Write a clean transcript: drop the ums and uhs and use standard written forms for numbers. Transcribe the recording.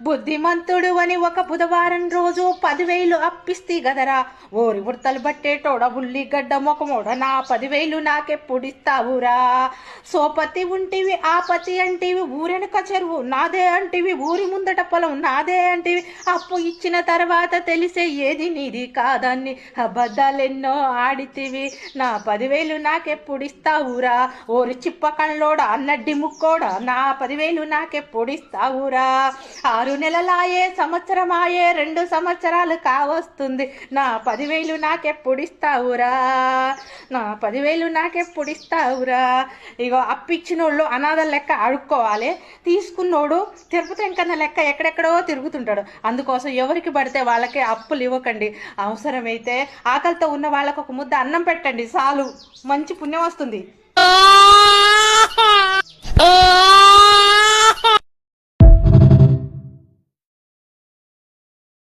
బుద్ధిమంతుడు అని ఒక బుధవారం రోజు 10,000 అప్పిస్తే గదరా ఓరి ఉడతలు బట్టేటోడ ఉల్లిగడ్డ మొఖమోడ నా 10,000 నాకెప్పుడిస్తావురా సోపతి ఉంటివి ఆపతి అంటివి ఊరెనక చెరువు నాదే అంటివి ఊరి ముందట పొలం నాదే అంటివి అప్పు ఇచ్చిన తర్వాత తెలిసే ఏది నీది కాదని అబద్ధాలెన్నో ఆడితివి నా 10,000 నాకెప్పుడిస్తావురా ఓరి చిప్ప కళ్ళోడ అన్నడ్డి ముక్కోడ నా 10,000 నాకెప్పుడిస్తావురా 6 నెలలాయే సంవత్సరమాయే 2 సంవత్సరాలు కావస్తుంది నా 10,000 నాకెప్పుడిస్తావురా నా 10,000 నాకెప్పుడిస్తావురా ఇగో అప్పిచ్చినోళ్ళు అనాథల లెక్క అడుక్కోవాలి తీసుకున్నోడు తిరుపతి వెంకన్న లెక్క ఎక్కడెక్కడో తిరుగుతుంటాడు అందుకోసం ఎవరికి పడితే వాళ్ళకే అప్పులు ఇవ్వకండి అవసరమైతే ఆకలితో ఉన్న వాళ్ళకు ఒక ముద్ద అన్నం పెట్టండి చాలు మంచి పుణ్యం వస్తుంది